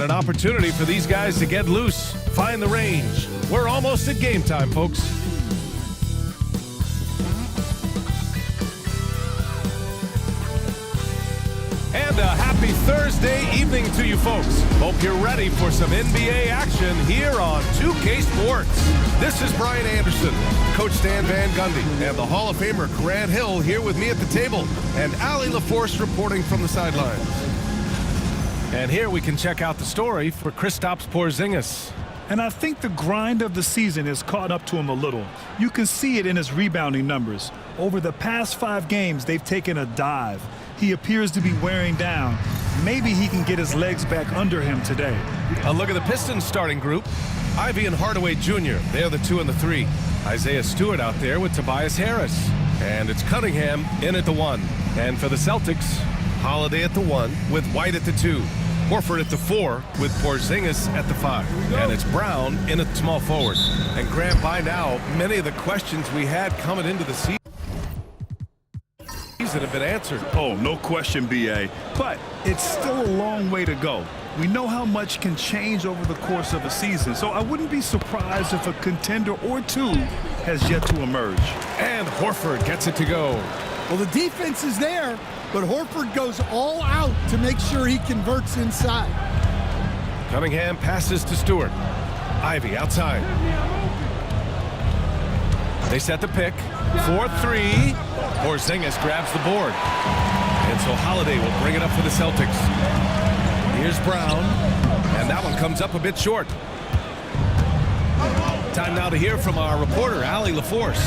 an opportunity for these guys to get loose, find the range. We're almost at game time, folks. And a happy Thursday evening to you folks. Hope you're ready for some NBA action here on 2K Sports. This is Brian Anderson, Coach Stan Van Gundy, and the Hall of Famer Grant Hill here with me at the table, and Allie LaForce reporting from the sidelines. And here we can check out the story for Kristaps Porzingis. And I think the grind of the season has caught up to him a little. You can see it in his rebounding numbers. Over the past 5 games, they've taken a dive. He appears to be wearing down. Maybe he can get his legs back under him today. A look at the Pistons starting group. Ivy and Hardaway Jr., they're the 2 and the 3. Isaiah Stewart out there with Tobias Harris. And it's Cunningham in at the 1. And for the Celtics, Holiday at the 1 with White at the 2. Horford at the 4 with Porzingis at the 5. And it's Brown in at small forward. And Grant, by now, many of the questions we had coming into the season have been answered. Oh, no question, B.A. But it's still a long way to go. We know how much can change over the course of a season, so I wouldn't be surprised if a contender or 2 has yet to emerge. And Horford gets it to go. Well, the defense is there, but Horford goes all out to make sure he converts inside. Cunningham passes to Stewart. Ivy outside. They set the pick. 4-3. Porzingis grabs the board. And so Holiday will bring it up for the Celtics. Here's Brown. And that one comes up a bit short. Time now to hear from our reporter, Allie LaForce.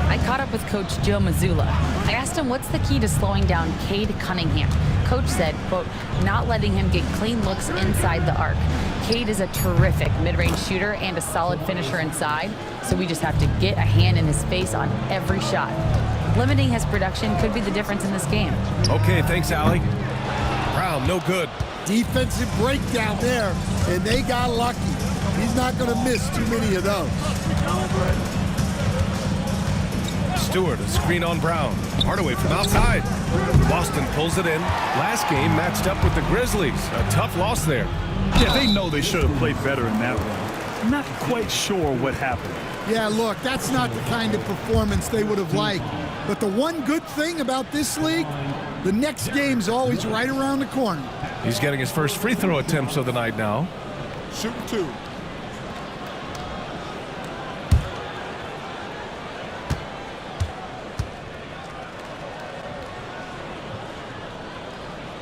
I caught up with Coach Joe Mazzulla. I asked him what's the key to slowing down Cade Cunningham. Coach said, quote, not letting him get clean looks inside the arc. Cade is a terrific mid-range shooter and a solid finisher inside, so we just have to get a hand in his face on every shot. Limiting his production could be the difference in this game. Okay, thanks, Allie. Brown, no good. Defensive breakdown there, and they got lucky. He's not going to miss too many of those. Stewart, a screen on Brown. Hardaway from outside. Boston pulls it in. Last game matched up with the Grizzlies. A tough loss there. Yeah, they know they should have played better in that one. Not quite sure what happened. Yeah, look, that's not the kind of performance they would have liked. But the one good thing about this league, the next game's always right around the corner. He's getting his first free throw attempts of the night now. Shooting 2.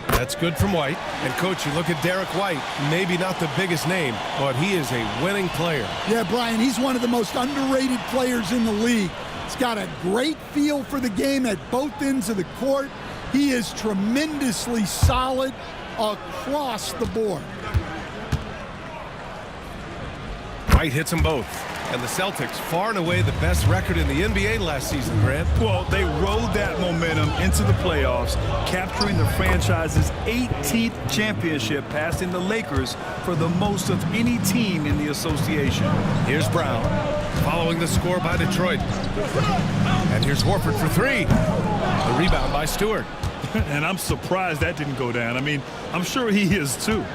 That's good from White. And, Coach, you look at Derek White, maybe not the biggest name, but he is a winning player. Yeah, Brian, he's one of the most underrated players in the league. He's got a great feel for the game at both ends of the court. He is tremendously solid across the board. White hits them both. And the Celtics, far and away the best record in the NBA last season, Grant. Well, they rode that momentum into the playoffs, capturing the franchise's 18th championship, passing the Lakers for the most of any team in the association. Here's Brown, following the score by Detroit. And here's Horford for 3. The rebound by Stewart. And I'm surprised that didn't go down. I mean, I'm sure he is too.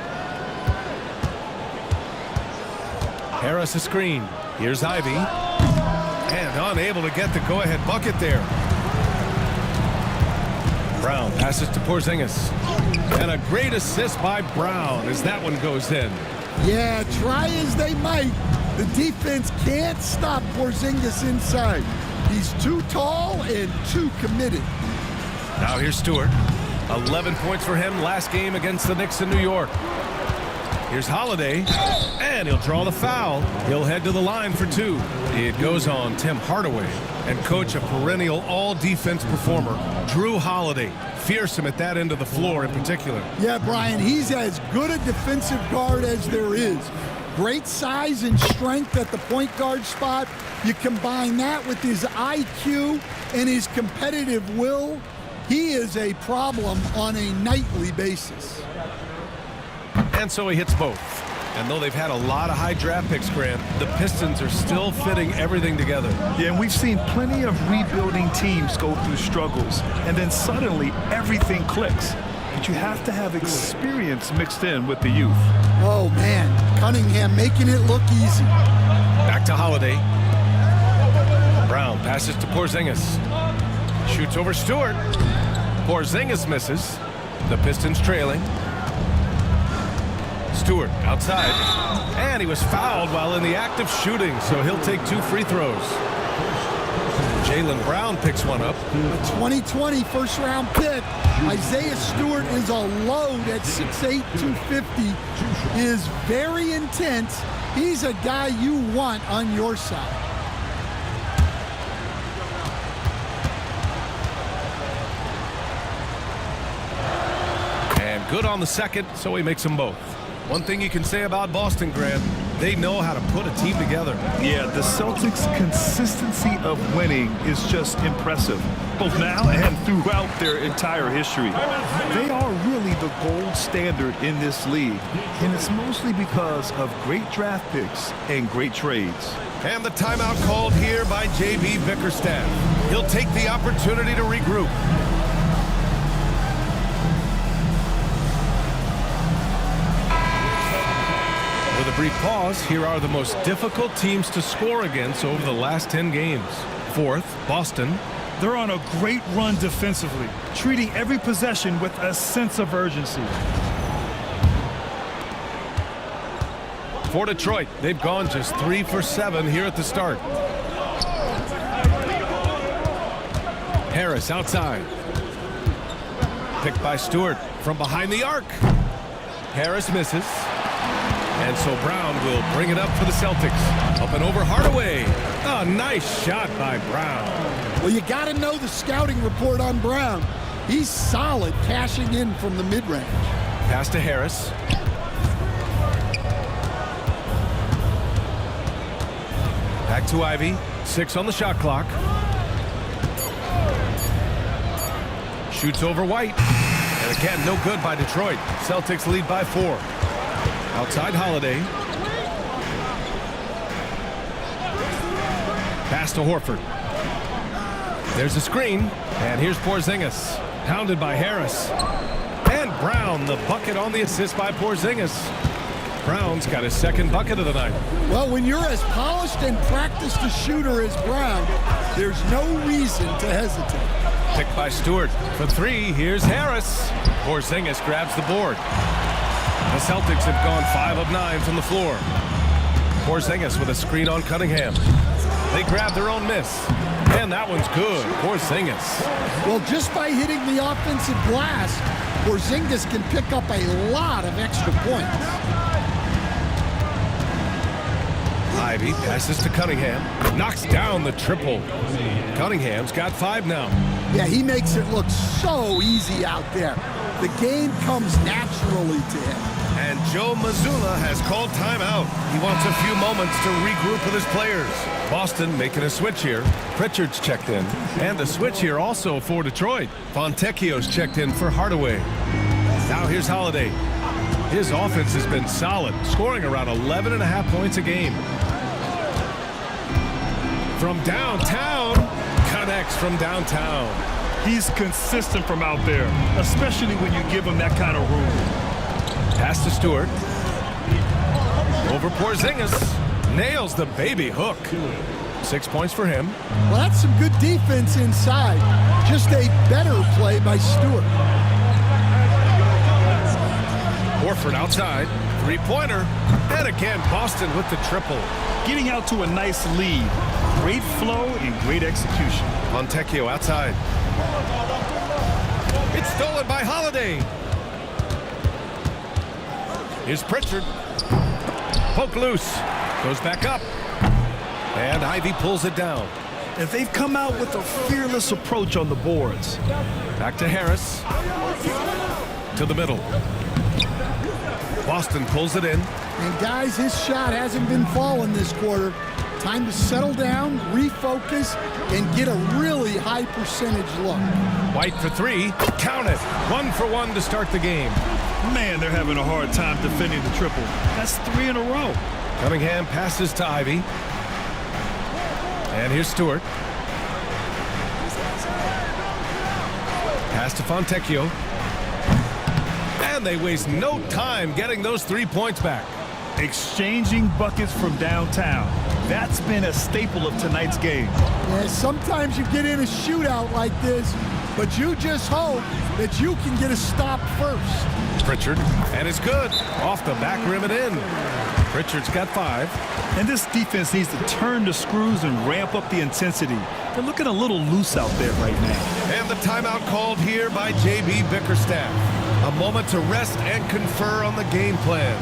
Harris a screen. Here's Ivy. And unable to get the go-ahead bucket there. Brown passes to Porzingis. And a great assist by Brown as that one goes in. Yeah, try as they might, the defense can't stop Porzingis inside. He's too tall and too committed. Now here's Stewart. 11 points for him last game against the Knicks in New York. Here's Holiday, and he'll draw the foul. He'll head to the line for 2. It goes on Tim Hardaway. And, Coach, a perennial all-defense performer, Drew Holiday. Fearsome at that end of the floor in particular. Yeah, Brian, he's as good a defensive guard as there is. Great size and strength at the point guard spot. You combine that with his IQ and his competitive will, he is a problem on a nightly basis. And so he hits both. And though they've had a lot of high draft picks, Grant, the Pistons are still fitting everything together. Yeah, and we've seen plenty of rebuilding teams go through struggles, and then suddenly everything clicks. but you have to have experience mixed in with the youth. Oh, man. Cunningham making it look easy. Back to Holiday. Brown passes to Porzingis. Shoots over Stewart. Porzingis misses. The Pistons trailing. Stewart outside. And he was fouled while in the act of shooting, so he'll take 2 free throws. Jaylen Brown picks one up. A 2020 first-round pick. Isaiah Stewart is a load at 6'8", 250. Is very intense. He's a guy you want on your side. And good on the second, so he makes them both. One thing you can say about Boston, Grant, they know how to put a team together. Yeah, the Celtics' consistency of winning is just impressive, both now and throughout their entire history. They are really the gold standard in this league, and it's mostly because of great draft picks and great trades. And the timeout called here by J.B. Bickerstaff. He'll take the opportunity to regroup. With a brief pause, here are the most difficult teams to score against over the last 10 games. Fourth, Boston. They're on a great run defensively, treating every possession with a sense of urgency. For Detroit, they've gone just 3 for 7 here at the start. Harris outside. Picked by Stewart from behind the arc. Harris misses. And so Brown will bring it up for the Celtics. Up and over Hardaway. A nice shot by Brown. Well, you got to know the scouting report on Brown. He's solid cashing in from the mid-range. Pass to Harris. Back to Ivy. 6 on the shot clock. Shoots over White. And again, no good by Detroit. Celtics lead by 4. Outside Holiday. Pass to Horford. There's a screen. And here's Porzingis. Pounded by Harris. And Brown, the bucket on the assist by Porzingis. Brown's got his second bucket of the night. Well, when you're as polished and practiced a shooter as Brown, there's no reason to hesitate. Picked by Stewart. For 3, here's Harris. Porzingis grabs the board. The Celtics have gone 5 of 9 from the floor. Porzingis with a screen on Cunningham. They grab their own miss. And that one's good. Porzingis. Well, just by hitting the offensive glass, Porzingis can pick up a lot of extra points. Ivy passes to Cunningham. Knocks down the triple. Cunningham's got 5 now. Yeah, he makes it look so easy out there. The game comes naturally to him. And Joe Mazzulla has called timeout. He wants a few moments to regroup with his players. Boston making a switch here. Pritchard's checked in. And a switch here also for Detroit. Fontecchio's checked in for Hardaway. Now here's Holiday. His offense has been solid, scoring around 11.5 points a game. From downtown, connects from downtown. He's consistent from out there, especially when you give him that kind of room. Pass to Stewart. Over Porzingis. Nails the baby hook. 6 points for him. Well, that's some good defense inside. Just a better play by Stewart. Horford outside. 3-pointer. And again, Boston with the triple. Getting out to a nice lead. Great flow and great execution. Fontecchio outside. It's stolen by Holiday. Here's Pritchard. Poke loose. Goes back up. And Ivy pulls it down. And they've come out with a fearless approach on the boards. Back to Harris. To the middle. Boston pulls it in. And guys, his shot hasn't been falling this quarter. Time to settle down, refocus, and get a really high percentage look. White for 3. Count it. 1 for 1 to start the game. Man, they're having a hard time defending the triple. That's 3 in a row. Cunningham passes to Ivy. And here's Stewart. Pass to Fontecchio. And they waste no time getting those 3 points back. Exchanging buckets from downtown. That's been a staple of tonight's game. Yeah, sometimes you get in a shootout like this, but you just hope that you can get a stop first. Pritchard, and it's good. Off the back rim and in. Pritchard's got 5. And this defense needs to turn the screws and ramp up the intensity. They're looking a little loose out there right now. And the timeout called here by J.B. Bickerstaff. A moment to rest and confer on the game plan.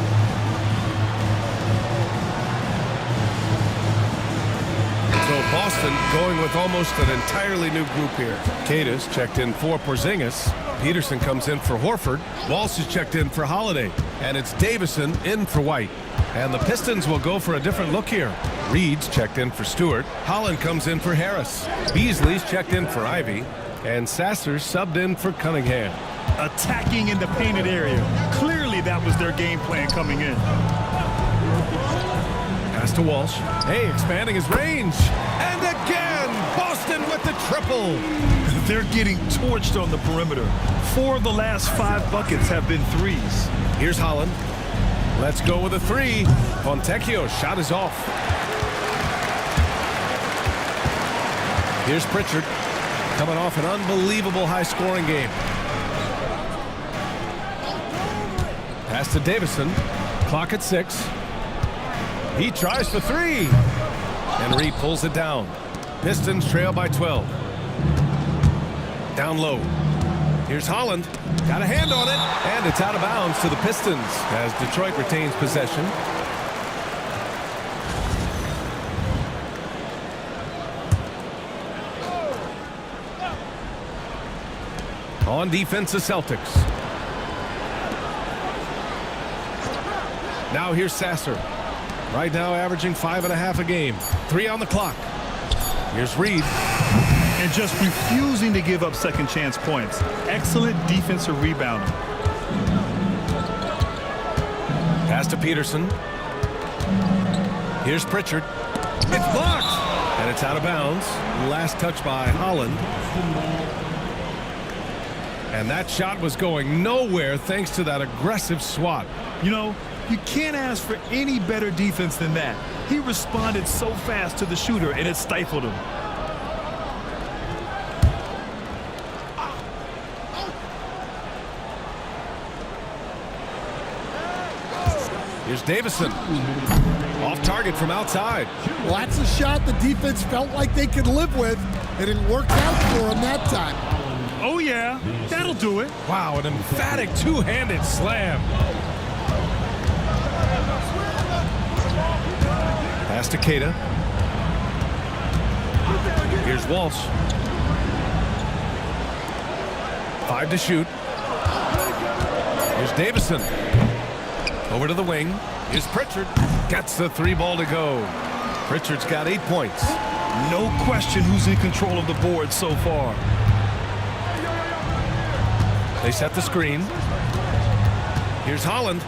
So Boston going with almost an entirely new group here. Kata's checked in for Porzingis. Peterson comes in for Horford. Walsh is checked in for Holiday. And it's Davison in for White. And the Pistons will go for a different look here. Reed's checked in for Stewart. Holland comes in for Harris. Beasley's checked in for Ivy. And Sasser's subbed in for Cunningham. Attacking in the painted area. Clearly that was their game plan coming in. Pass to Walsh. Hey, expanding his range. And again, Boston with the triple. They're getting torched on the perimeter. 4 of the last 5 buckets have been threes. Here's Holland. Let's go with a 3. Fontecchio's shot is off. Here's Pritchard. Coming off an unbelievable high-scoring game. Pass to Davison. Clock at 6. He tries for 3. And Reed pulls it down. Pistons trail by 12. Down low. Here's Holland. Got a hand on it. And it's out of bounds to the Pistons as Detroit retains possession. On defense, the Celtics. Now here's Sasser. Right now averaging 5.5 a game. 3 on the clock. Here's Reed. And just refusing to give up second chance points. Excellent defensive rebounding. Pass to Peterson. Here's Pritchard. It's blocked. And it's out of bounds. Last touch by Holland. And that shot was going nowhere thanks to that aggressive swat. You know, you can't ask for any better defense than that. He responded so fast to the shooter, and it stifled him. Here's Davison. Off target from outside. Well, that's a shot the defense felt like they could live with. It didn't work out for them that time. Oh, yeah. That'll do it. Wow, an emphatic two-handed slam. Pass to Kata. Here's Walsh. 5 to shoot. Here's Davison. Over to the wing. Here's Pritchard. Gets the 3 ball to go. Pritchard's got 8 points. No question who's in control of the board so far. They set the screen. Here's Holland.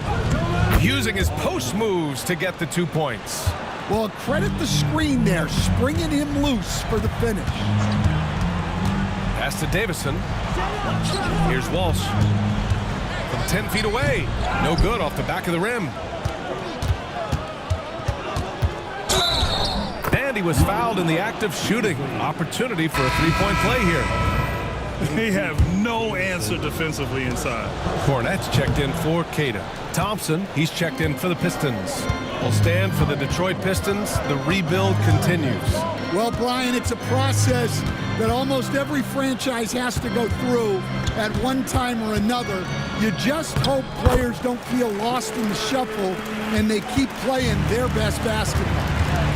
Using his post moves to get the 2 points. Well, credit the screen there, springing him loose for the finish. Pass to Davison. Here's Walsh. From 10 feet away. No good off the back of the rim. And he was fouled in the act of shooting. Opportunity for a 3-point play here. They have no answer defensively inside. Cornette's checked in for Kata. Thompson, he's checked in for the Pistons. Will stand for the Detroit Pistons. The rebuild continues. Well, Brian, it's a process that almost every franchise has to go through at one time or another. You just hope players don't feel lost in the shuffle and they keep playing their best basketball.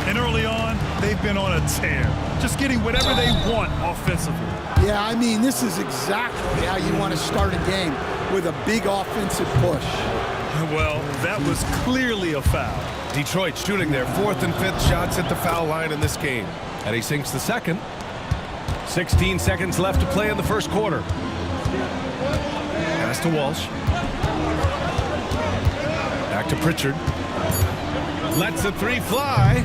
And early on, they've been on a tear, just getting whatever they want offensively. Yeah, I mean, this is exactly how you want to start a game, with a big offensive push. Well, that was clearly a foul. Detroit shooting their 4th and 5th shots at the foul line in this game. And he sinks the second. 16 seconds left to play in the first quarter. Pass to Walsh. Back to Pritchard. Lets the 3 fly.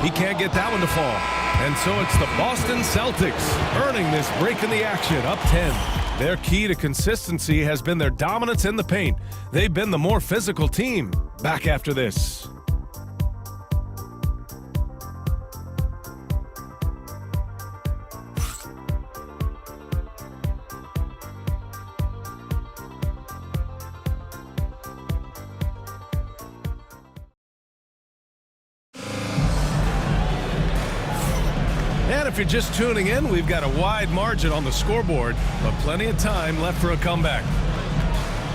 He can't get that one to fall. And so it's the Boston Celtics earning this break in the action, up 10. Their key to consistency has been their dominance in the paint. They've been the more physical team. Back after this. And if you're just tuning in, we've got a wide margin on the scoreboard, but plenty of time left for a comeback.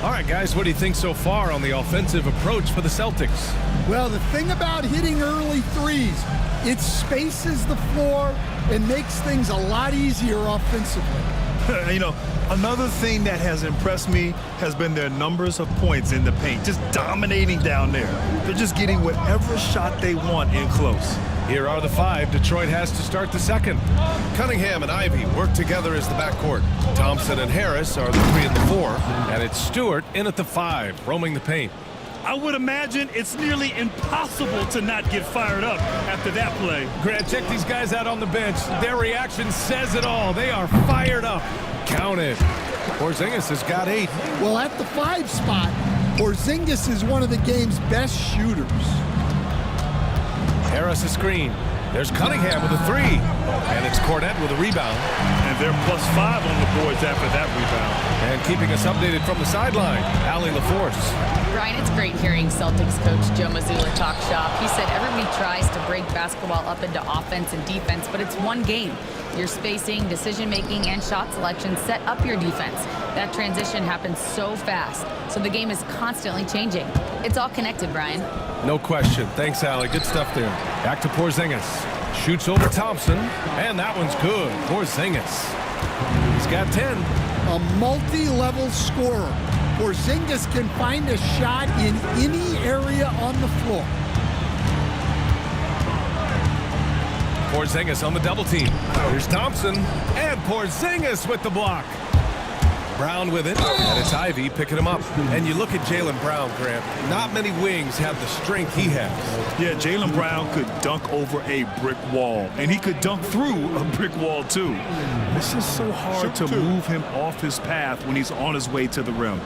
All right, guys, what do you think so far on the offensive approach for the Celtics? Well, the thing about hitting early threes, it spaces the floor and makes things a lot easier offensively. You know, another thing that has impressed me has been their numbers of points in the paint, just dominating down there. They're just getting whatever shot they want in close. Here are the 5 Detroit has to start the second. Cunningham and Ivy work together as the backcourt. Thompson and Harris are the 3 and the 4. And it's Stewart in at the 5, roaming the paint. I would imagine it's nearly impossible to not get fired up after that play. Grant, check these guys out on the bench. Their reaction says it all. They are fired up. Count it. Porzingis has got 8. Well, at the 5 spot, Porzingis is one of the game's best shooters. Harris a screen. There's Cunningham with a 3. And it's Cornette with a rebound. And they're +5 on the boards after that rebound. And keeping us updated from the sideline, Allie LaForce. Brian, it's great hearing Celtics coach Joe Mazzulla talk shop. He said everybody tries to break basketball up into offense and defense, but it's one game. Your spacing, decision-making, and shot selection set up your defense. That transition happens so fast, so the game is constantly changing. It's all connected, Brian. No question. Thanks, Allie. Good stuff there. Back to Porzingis. Shoots over Thompson, and that one's good. Porzingis. He's got 10. A multi-level scorer. Porzingis can find a shot in any area on the floor. Porzingis on the double team. Here's Thompson, and Porzingis with the block. Brown with it, and it's Ivy picking him up. And you look at Jaylen Brown, Grant. Not many wings have the strength he has. Yeah, Jaylen Brown could dunk over a brick wall, and he could dunk through a brick wall, too. It's just so hard to move him off his path when he's on his way to the rim.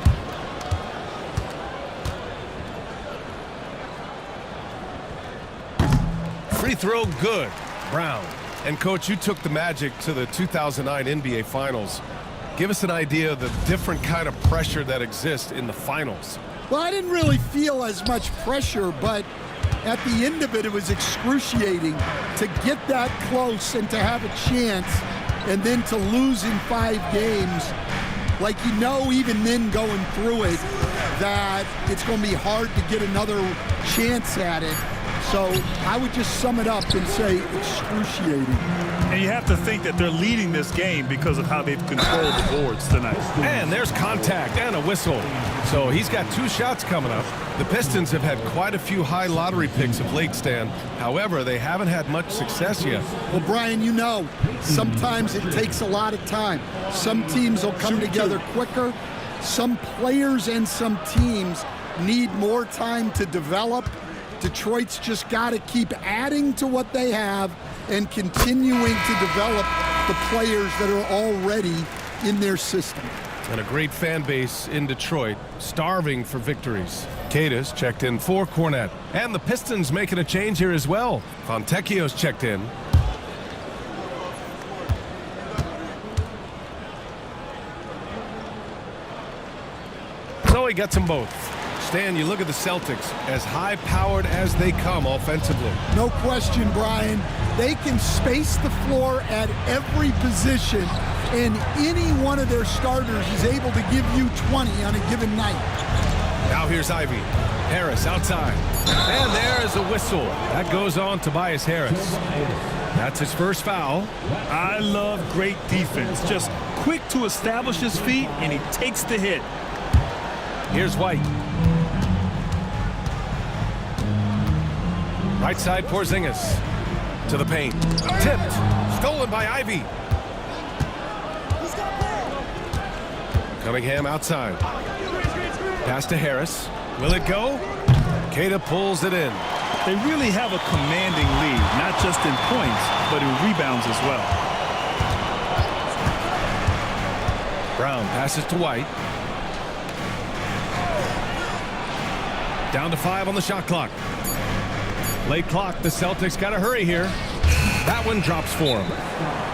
Free throw good. Brown. And, Coach, you took the Magic to the 2009 NBA Finals. Give us an idea of the different kind of pressure that exists in the finals. Well, I didn't really feel as much pressure, but at the end of it, it was excruciating to get that close and to have a chance and then to lose in 5 games. Like, you know, even then going through it, that it's going to be hard to get another chance at it. So I would just sum it up and say excruciating. And you have to think that they're leading this game because of how they've controlled the boards tonight. And there's contact and a whistle. So he's got 2 shots coming up. The Pistons have had quite a few high lottery picks of late, Stan. However, they haven't had much success yet. Well, Brian, you know, sometimes it takes a lot of time. Some teams will come together quicker. Some players and some teams need more time to develop. Detroit's just got to keep adding to what they have and continuing to develop the players that are already in their system. And a great fan base in Detroit, starving for victories. Cadis checked in for Cornette. And the Pistons making a change here as well. Fontecchio's checked in. So he gets them both. Stan, you look at the Celtics, as high-powered as they come offensively. No question, Brian. They can space the floor at every position, and any one of their starters is able to give you 20 on a given night. Now here's Ivy. Harris outside. And there's a whistle. That goes on Tobias Harris. That's his first foul. I love great defense. Just quick to establish his feet, and he takes the hit. Here's White. Right side, Porzingis. To the paint. Tipped. Stolen by Ivy. Cunningham outside. Pass to Harris. Will it go? Queta pulls it in. They really have a commanding lead, not just in points, but in rebounds as well. Brown passes to White. Down to 5 on the shot clock. Late clock. The Celtics got to hurry here. That one drops for him.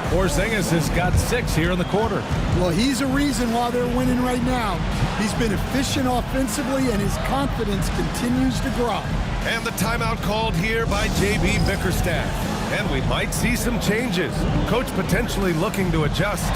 Porzingis has got 6 here in the quarter. Well, he's a reason why they're winning right now. He's been efficient offensively, and his confidence continues to grow. And the timeout called here by J.B. Bickerstaff. And we might see some changes. Coach potentially looking to adjust.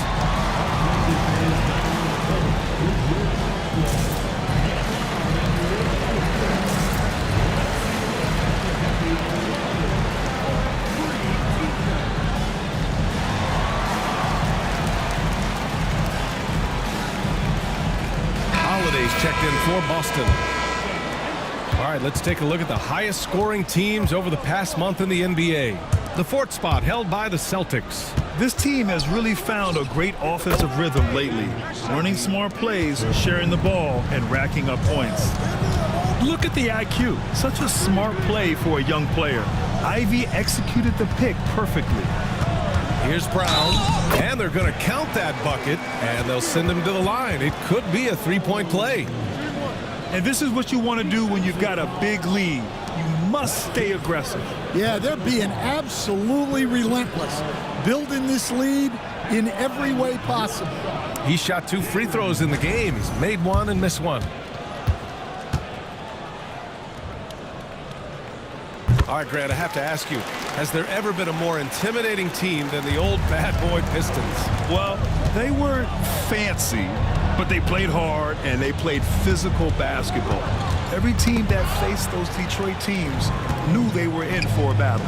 Checked in for Boston. All right, let's take a look at the highest scoring teams over the past month in the NBA. The 4th spot held by the Celtics. This team has really found a great offensive rhythm lately, running smart plays, sharing the ball, and racking up points. Look at the IQ. Such a smart play for a young player. Ivy executed the pick perfectly. Here's Brown, and they're going to count that bucket, and they'll send him to the line. It could be a 3-point play. And this is what you want to do when you've got a big lead. You must stay aggressive. Yeah, they're being absolutely relentless, building this lead in every way possible. He shot 2 free throws in the game. He's made 1 and missed 1. All right, Grant, I have to ask you, has there ever been a more intimidating team than the old bad boy Pistons? Well, they weren't fancy, but they played hard and they played physical basketball. Every team that faced those Detroit teams knew they were in for a battle.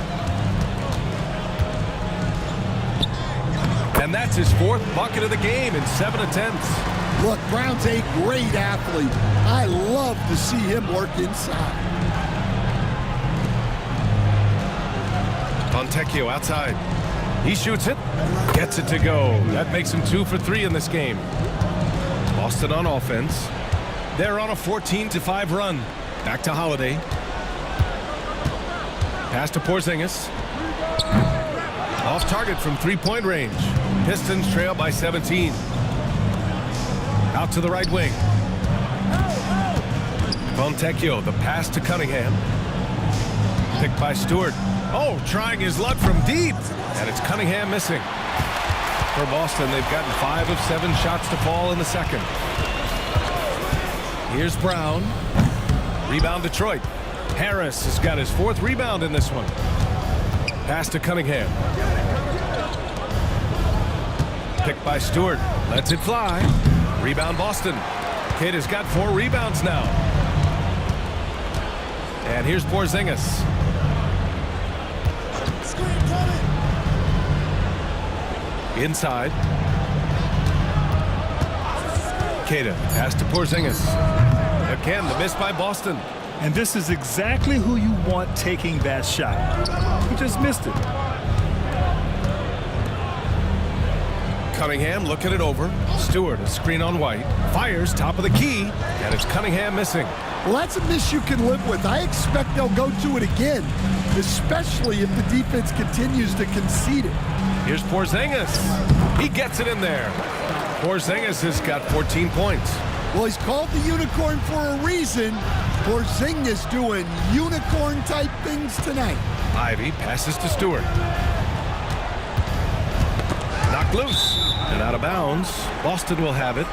And that's his 4th bucket of the game in 7 attempts. Look, Brown's a great athlete. I love to see him work inside. Fontecchio outside. He shoots it, gets it to go. That makes him 2 for 3 in this game. Boston on offense. They're on a 14-5 run. Back to Holiday. Pass to Porzingis. Off target from 3-point range. Pistons trail by 17. Out to the right wing. Fontecchio, the pass to Cunningham. Picked by Stewart. Oh, trying his luck from deep. And it's Cunningham missing. For Boston, they've gotten 5 of 7 shots to fall in the second. Here's Brown. Rebound Detroit. Harris has got his 4th rebound in this one. Pass to Cunningham. Picked by Stewart. Lets it fly. Rebound Boston. Kidd has got 4 rebounds now. And here's Porzingis. Inside. Queta, pass to Porzingis. Again, the miss by Boston. And this is exactly who you want taking that shot. He just missed it. Cunningham looking it over. Stewart, a screen on White. Fires, top of the key. And it's Cunningham missing. Well, that's a miss you can live with. I expect they'll go to it again, especially if the defense continues to concede it. Here's Porzingis. He gets it in there. Porzingis has got 14 points. Well, he's called the unicorn for a reason. Porzingis doing unicorn-type things tonight. Ivy passes to Stewart. Knocked loose and out of bounds. Boston will have it.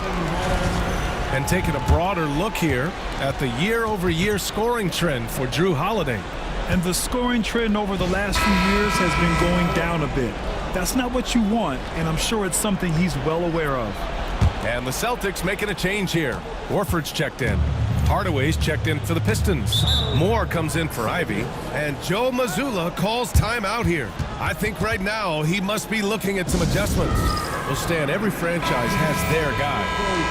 And taking a broader look here at the year-over-year scoring trend for Jrue Holiday. And the scoring trend over the last few years has been going down a bit. That's not what you want, and I'm sure it's something he's well aware of. And the Celtics making a change here. Horford's checked in. Hardaway's checked in for the Pistons. Moore comes in for Ivy. And Joe Mazzulla calls timeout here. I think right now he must be looking at some adjustments. Well, Stan, every franchise has their guy.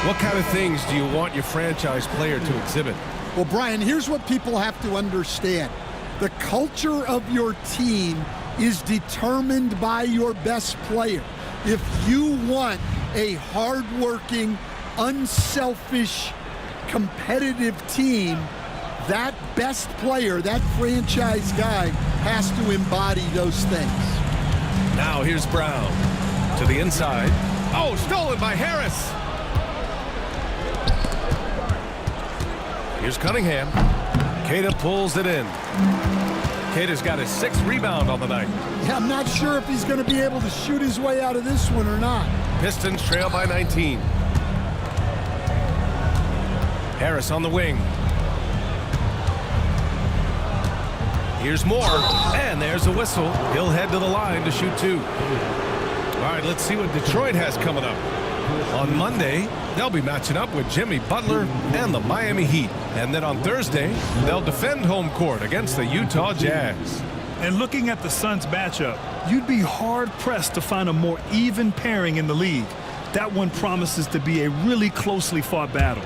What kind of things do you want your franchise player to exhibit? Well, Brian, here's what people have to understand. The culture of your team is determined by your best player. If you want a hardworking, unselfish, competitive team, that best player, that franchise guy, has to embody those things. Now here's Brown to the inside. Oh, stolen by Harris. Here's Cunningham. Cada pulls it in. Cada's got his 6th rebound on the night. Yeah, I'm not sure if he's going to be able to shoot his way out of this one or not. Pistons trail by 19. Harris on the wing. Here's Moore, and there's a whistle. He'll head to the line to shoot 2. All right, let's see what Detroit has coming up. On Monday, they'll be matching up with Jimmy Butler and the Miami Heat. And then on Thursday, they'll defend home court against the Utah Jazz. And looking at the Suns matchup, you'd be hard-pressed to find a more even pairing in the league. That one promises to be a really closely fought battle.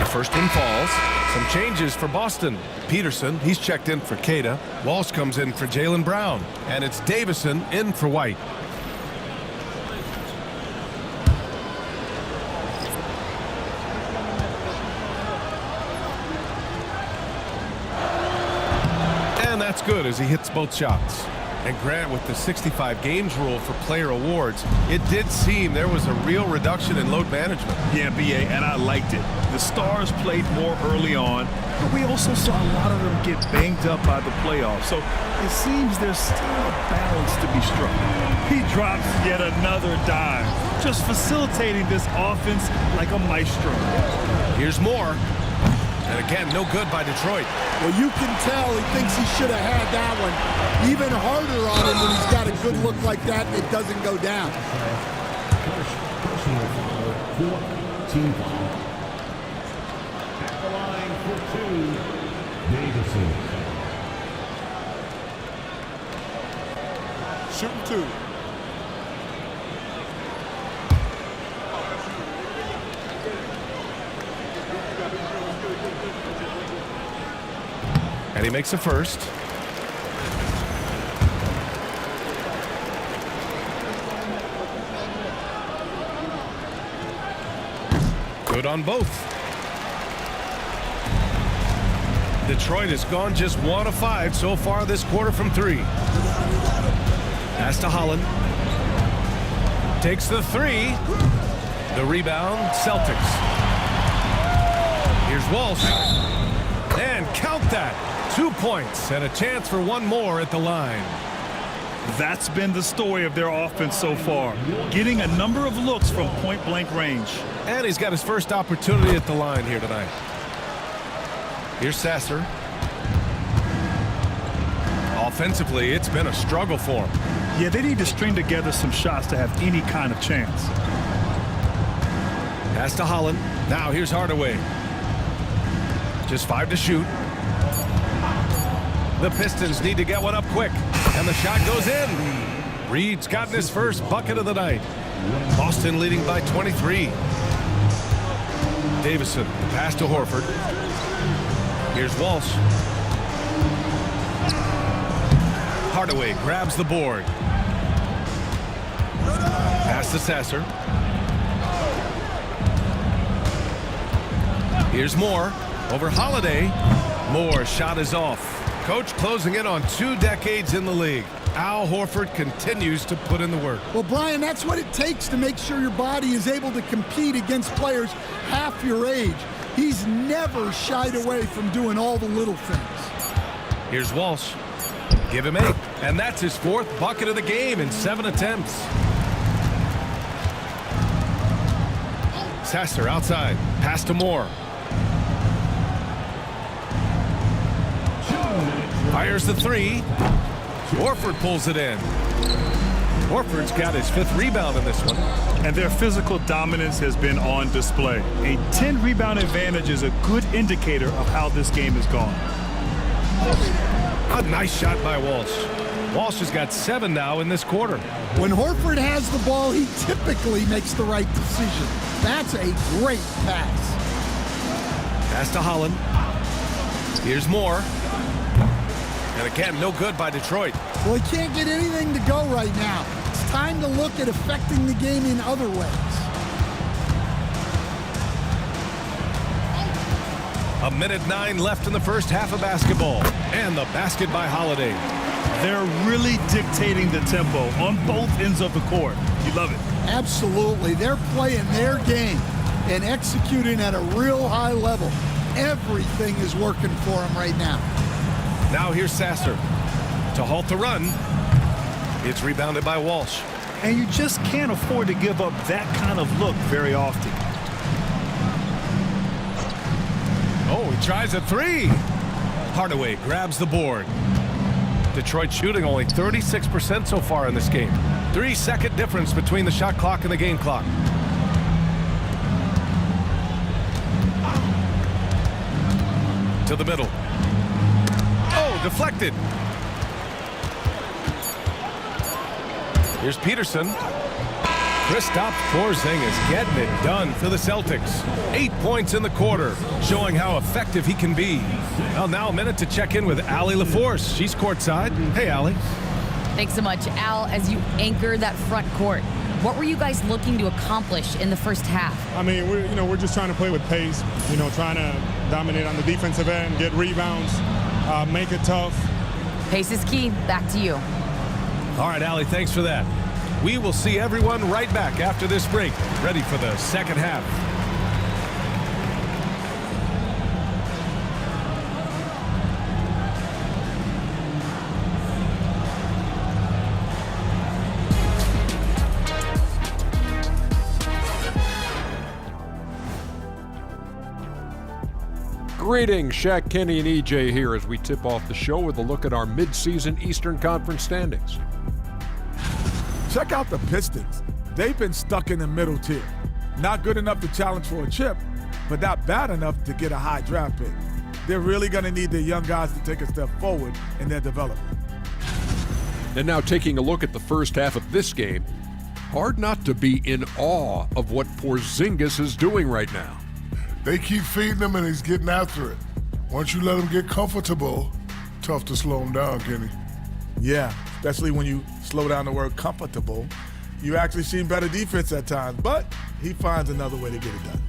First one falls. Some changes for Boston. Peterson, he's checked in for Cada. Walsh comes in for Jaylen Brown. And it's Davison in for White. And that's good as he hits both shots. And Grant, with the 65 games rule for player awards, it did seem there was a real reduction in load management. Yeah, BA, and I liked it. The stars played more early on, but we also saw a lot of them get banged up by the playoffs. So it seems there's still a balance to be struck. He drops yet another dime, just facilitating this offense like a maestro. Here's Moore. And again, no good by Detroit. Well, you can tell he thinks he should have had that one. Even harder on him when he's got a good look like that, it doesn't go down. Personal foul, 14 foul. At the line for 2, Davison. Shooting 2. And he makes a first. Good on both. Detroit has gone just 1 of 5 so far this quarter from 3. Pass to Holland. Takes the 3. The rebound, Celtics. Here's Walsh. And count that. 2 points and a chance for one more at the line. That's been the story of their offense so far, getting a number of looks from point-blank range. And he's got his first opportunity at the line here tonight. Here's Sasser. Offensively, it's been a struggle for him. Yeah, they need to string together some shots to have any kind of chance. Pass to Holland. Now here's Hardaway. Just 5 to shoot. The Pistons need to get one up quick. And the shot goes in. Reed's gotten his first bucket of the night. Boston leading by 23. Davison, pass to Horford. Here's Walsh. Hardaway grabs the board. Pass to Sasser. Here's Moore. Over Holiday. Moore's shot is off. Coach closing in on 2 decades in the league. Al Horford continues to put in the work. Well, Brian, that's what it takes to make sure your body is able to compete against players half your age. He's never shied away from doing all the little things. Here's Walsh. Give him 8. And that's his 4th bucket of the game in 7 attempts. Sasser outside. Pass to Moore. Fires the 3. Horford pulls it in. Horford's got his 5th rebound in this one. And their physical dominance has been on display. A 10-rebound advantage is a good indicator of how this game has gone. A nice shot by Walsh. Walsh has got 7 now in this quarter. When Horford has the ball, he typically makes the right decision. That's a great pass. Pass to Holland. Here's Moore. And again, no good by Detroit. Well, he can't get anything to go right now. It's time to look at affecting the game in other ways. A minute 9 left in the first half of basketball. And the basket by Holiday. They're really dictating the tempo on both ends of the court. You love it. Absolutely. They're playing their game and executing at a real high level. Everything is working for them right now. Now here's Sasser to halt the run. It's rebounded by Walsh. And you just can't afford to give up that kind of look very often. Oh, he tries a three. Hardaway grabs the board. Detroit shooting only 36% so far in this game. 3-second difference between the shot clock and the game clock. To the middle. Oh, deflected. Here's Peterson. Kristaps Porzingis getting it done for the Celtics. 8 points in the quarter, showing how effective he can be. Well, now a minute to check in with Allie LaForce. She's courtside. Hey, Allie. Thanks so much, Al. As you anchor that front court, what were you guys looking to accomplish in the first half? I mean, we're just trying to play with pace. Trying to dominate on the defensive end, get rebounds, make it tough. Pace is key. Back to you. All right, Allie, thanks for that. We will see everyone right back after this break, ready for the second half. Greetings, Shaq, Kenny, and EJ here as we tip off the show with a look at our mid-season Eastern Conference standings. Check out the Pistons. They've been stuck in the middle tier. Not good enough to challenge for a chip, but not bad enough to get a high draft pick. They're really going to need their young guys to take a step forward in their development. And now taking a look at the first half of this game, hard not to be in awe of what Porzingis is doing right now. They keep feeding him and he's getting after it. Once you let him get comfortable, tough to slow him down, Kenny. Yeah, especially when you slow down the word comfortable. You actually see better defense at times, but he finds another way to get it done.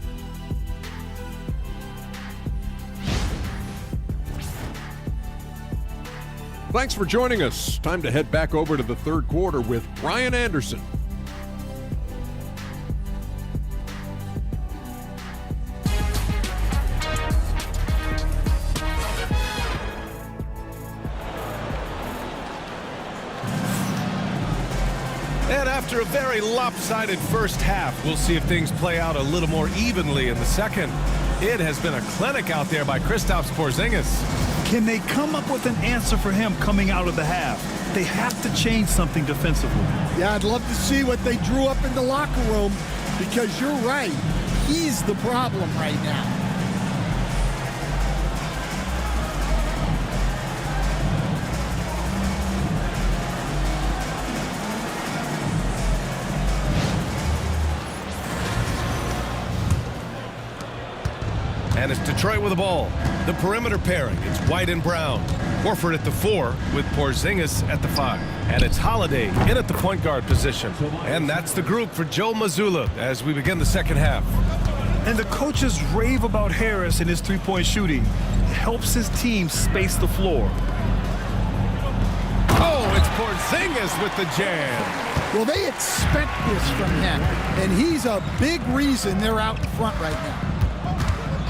Thanks for joining us. Time to head back over to the third quarter with Brian Anderson. And after a very lopsided first half, we'll see if things play out a little more evenly in the second. It has been a clinic out there by Kristaps Porzingis. Can they come up with an answer for him coming out of the half? They have to change something defensively. Yeah, I'd love to see what they drew up in the locker room, because you're right. He's the problem right now. And it's Detroit with the ball. The perimeter pairing, it's White and Brown. Horford at the 4 with Porzingis at the 5. And it's Holiday in at the point guard position. And that's the group for Joe Mazzulla as we begin the second half. And the coaches rave about Harris and his three-point shooting. It helps his team space the floor. Oh, it's Porzingis with the jam. Well, they expect this from him, and he's a big reason they're out in front right now.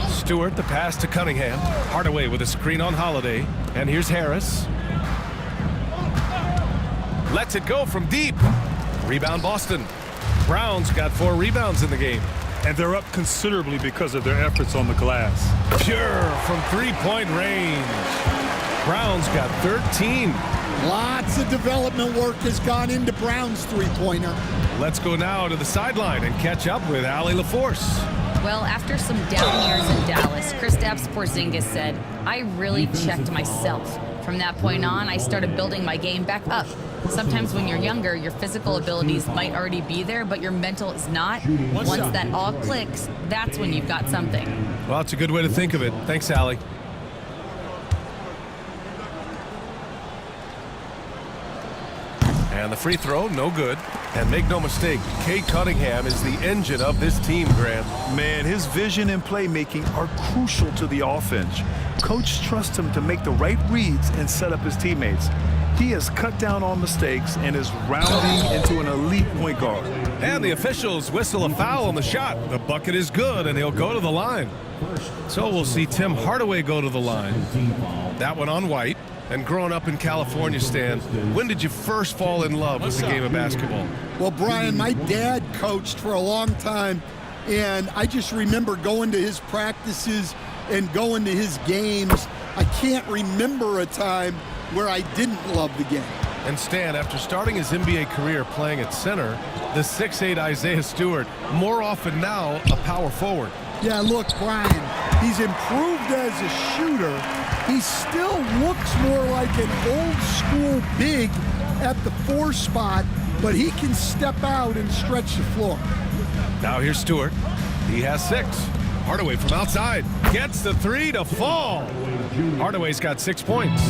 Stewart, the pass to Cunningham. Hardaway with a screen on Holiday. And here's Harris. Lets it go from deep. Rebound Boston. Brown's got 4 rebounds in the game. And they're up considerably because of their efforts on the glass. Pure from three-point range. Brown's got 13. Lots of development work has gone into Brown's three-pointer. Let's go now to the sideline and catch up with Allie LaForce. Well, after some down years in Dallas, Kristaps Porzingis said, I really checked myself. From that point on, I started building my game back up. Sometimes when you're younger, your physical abilities might already be there, but your mental is not. Once that all clicks, that's when you've got something. Well, that's a good way to think of it. Thanks, Allie. And the free throw, no good. And make no mistake, Cade Cunningham is the engine of this team, Graham. Man, his vision and playmaking are crucial to the offense. Coach trusts him to make the right reads and set up his teammates. He has cut down on mistakes and is rounding into an elite point guard. And the officials whistle a foul on the shot. The bucket is good, and he'll go to the line. So we'll see Tim Hardaway go to the line. That one on White. And growing up in California, Stan, when did you first fall in love with the game of basketball? Well, Brian, my dad coached for a long time, and I just remember going to his practices and going to his games. I can't remember a time where I didn't love the game. And Stan, after starting his NBA career playing at center, the 6'8" Isaiah Stewart, more often now a power forward. Yeah, look, Brian, he's improved as a shooter. He still looks more like an old-school big at the 4 spot, but he can step out and stretch the floor. Now here's Stewart. He has 6. Hardaway from outside gets the 3 to fall. Hardaway's got 6 points.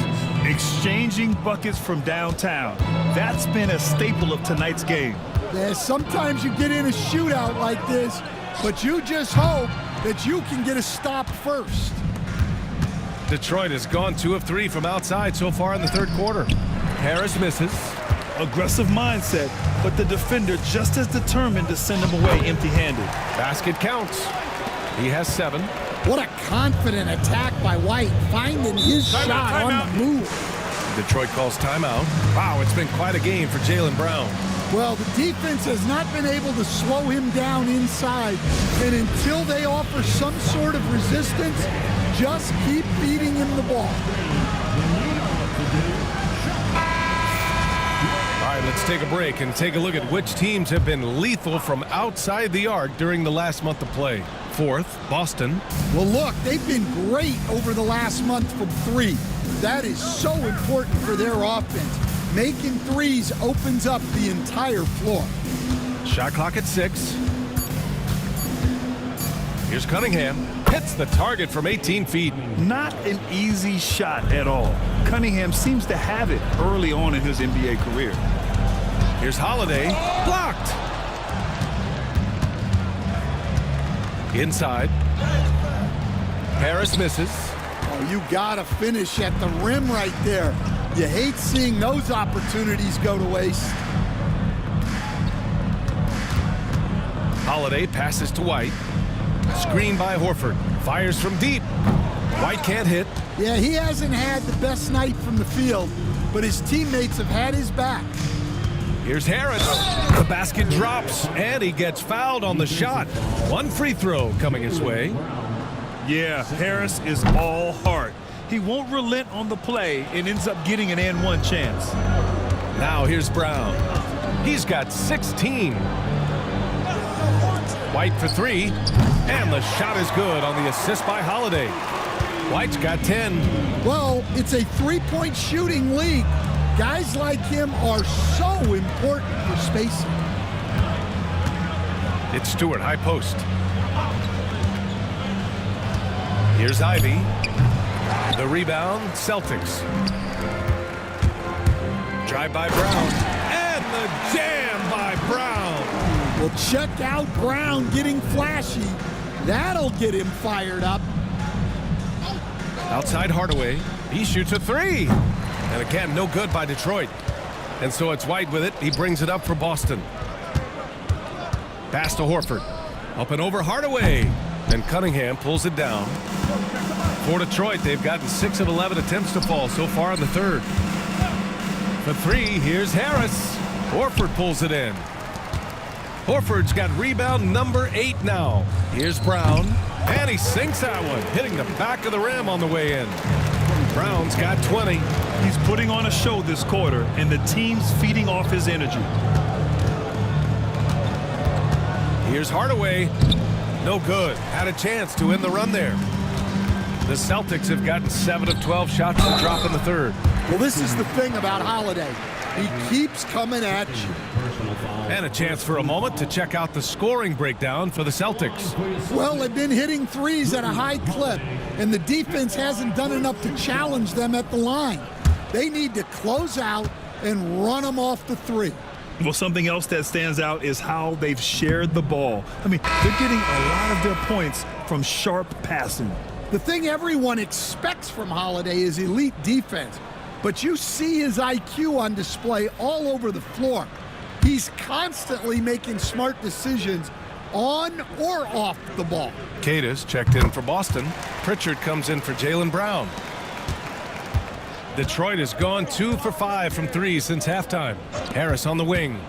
Exchanging buckets from downtown. That's been a staple of tonight's game. Yeah, sometimes you get in a shootout like this, but you just hope that you can get a stop first. Detroit has gone 2 of 3 from outside so far in the third quarter. Harris misses. Aggressive mindset, but the defender just as determined to send him away empty-handed. Basket counts. He has 7. What a confident attack by White, finding his shot on the move. Detroit calls timeout. Wow, it's been quite a game for Jaylen Brown. Well, the defense has not been able to slow him down inside, and until they offer some sort of resistance, just keep feeding him the ball. All right, let's take a break and take a look at which teams have been lethal from outside the arc during the last month of play. 4th, Boston. Well, look, they've been great over the last month from 3. That is so important for their offense. Making threes opens up the entire floor. Shot clock at 6. Here's Cunningham. Hits the target from 18 feet. Not an easy shot at all. Cunningham seems to have it early on in his NBA career. Here's Holiday. Blocked. Inside. Harris misses. Oh, you gotta finish at the rim right there. You hate seeing those opportunities go to waste. Holiday passes to White. Screen by Horford. Fires from deep. White can't hit. Yeah, he hasn't had the best night from the field, but his teammates have had his back. Here's Harris. The basket drops, and he gets fouled on the shot. 1 free throw coming his way. Yeah, Harris is all heart. He won't relent on the play and ends up getting an and-one chance. Now here's Brown. He's got 16. White for 3, and the shot is good on the assist by Holiday. White's got 10. Well, it's a 3-point shooting league. Guys like him are so important for spacing. It's Stewart, high post. Here's Ivy. The rebound, Celtics. Drive by Brown. And the jam by Brown. Well, check out Brown getting flashy. That'll get him fired up. Outside Hardaway. He shoots a 3. And again, no good by Detroit. And so it's White with it. He brings it up for Boston. Pass to Horford. Up and over Hardaway. And Cunningham pulls it down. For Detroit, they've gotten 6 of 11 attempts to fall so far in the third. For 3, here's Harris. Horford pulls it in. Horford's got rebound number 8 now. Here's Brown. And he sinks that one, hitting the back of the rim on the way in. Brown's got 20. He's putting on a show this quarter, and the team's feeding off his energy. Here's Hardaway. No good. Had a chance to end the run there. The Celtics have gotten 7 of 12 shots to drop in the third. Well, this is the thing about Holiday. He keeps coming at you. And a chance for a moment to check out the scoring breakdown for the Celtics. Well, they've been hitting threes at a high clip, and the defense hasn't done enough to challenge them at the line. They need to close out and run them off the 3. Well, something else that stands out is how they've shared the ball. I mean, they're getting a lot of their points from sharp passing. The thing everyone expects from Holiday is elite defense. but you see his IQ on display all over the floor. He's constantly making smart decisions on or off the ball. Cade checked in for Boston. Pritchard comes in for Jaylen Brown. Detroit has gone 2 for 5 from 3 since halftime. Harris on the wing.